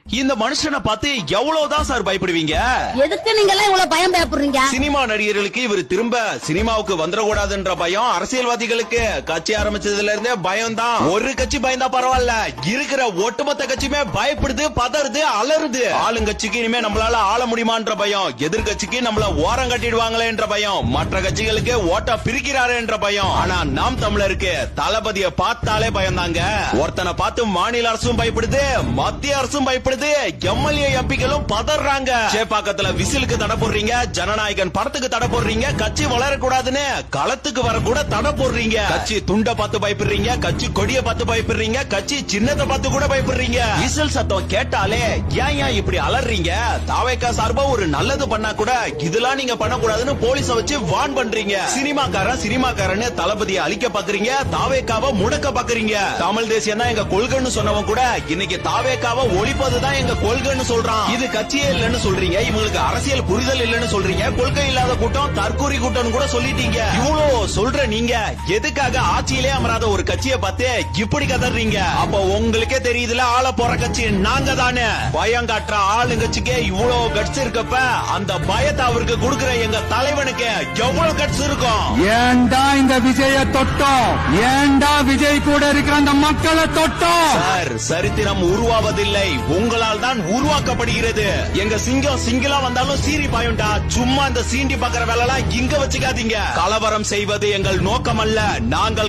இந்த மனுஷனை பார்த்து எவ்வளவுதான் சார் பயப்படுவீங்க? எதுக்கு நீங்க எல்லாம் இவ்வளவு பயம் பயப்படுறீங்க? சினிமா நடிகர்களுக்கு இவர் திரும்ப சினிமாவுக்கு வந்துடக்கூடாதுன்ற பயம், அரசியல்வாதிகளுக்கு கட்சி ஆரம்பிச்சதுல இருந்தே பயம் தான். ஒரு கட்சி பயந்தா பரவாயில்ல, இருக்கிற ஒட்டுமொத்த கட்சியுமே பயப்படுது, பதறுது, அலறுது. ஆளுங்கட்சிக்கு இனிமே நம்மளால ஆள முடியுமான்ற பயம், எதிர்கட்சிக்கு நம்மள ஓரம் கட்டிடுவாங்களே என்ற பயம், மற்ற கட்சிகளுக்கு ஓட்ட பிரிக்கிறாரு என்ற பயம். ஆனா நாம் தமிழருக்கு தளபதியை பார்த்தாலே பயந்தாங்க. ஒருத்தனை பார்த்து மாநில அரசும் பயப்படுது, மத்திய அரசும் பயப்படுது, எம்எல்ஏ எம்பிக்களும் பதறாங்க. சேப்பாக்கத்துல விசிலுக்கு தடை போடுறீங்க, ஜனநாயகன் படத்துக்கு தடை போடுறீங்க, கட்சி வளரக்கூடாதுன்னு களத்துக்கு வர கூட தடை போடுறீங்க. கட்சி துண்ட பார்த்து பயப்படுறீங்க, கட்சி கொடிய பார்த்து பயப்படுறீங்க, கட்சி சின்னத்தை பார்த்து கூட பயப்படுறீங்க. விசில் சத்தம் கேட்டாலே ஏன் இப்படி அலறீங்க? தாவேக்கா சார்பா ஒரு நல்லது பண்ணா கூட இதெல்லாம் நீங்க பண்ணக்கூடாதுன்னு போலீஸ வச்சு வார்ன் பண்றீங்க. சினிமாக்காரன் தளபதியை அழிக்க பாக்குறீங்க, தாவேக்காவை முடக்க பாக்குறீங்க. தமிழ் தேசியம் தான் எங்க கொள்கைன்னு சொன்னவன் கூட இன்னைக்கு தாவேக்காவை ஒழிப்பதுதான் எங்க கொள்கைன்னு சொல்றான். இது கட்சியே இல்லன்னு சொல்றீங்க, இவங்களுக்கு அரசியல் புரிதல் இல்லன்னு சொல்றீங்க, கொள்கை இல்லாத கூட்டம், தற்கூரி கூட்டம் கூட சொல்லிட்டீங்க. இவ்வளவு சொல்ற நீங்க எதுக்காக ஆட்சியிலே அமராத ஒரு கட்சியை பார்த்து இப்படி கதறீங்க? அப்ப உங்களுக்கே தெரியுதுல, ஆள போற கட்சி நாங்க தானே. பயம் காட்டுற ஆளுங்கட்சிக்கே இவ்வளவு கட்சி இருக்கப்ப அந்த பயத்தை அவருக்கு கொடுக்கிற எங்க தலைவனுக்கு எவ்வளவு கட்சி இருக்கும்? ஏண்டா இந்த விஜய தொட்டோம்? ஏண்டா விஜய் கூட இருக்கிற அந்த மக்களை தொட்டோம்? சார், சரித்திரம் உருவாவதில்லை, உங்களால் தான் உருவாக்கப்படுகிறது. எங்க சிங்கம் சிங்கிளா வந்தாலும் சீறி பாயுண்டா. சும்மா இந்த சீண்டி பாக்குற வேலை எல்லாம் இங்க வச்சுக்காதீங்க. கலவரம் செய்வது எங்கள் நோக்கம் அல்ல. நாங்கள்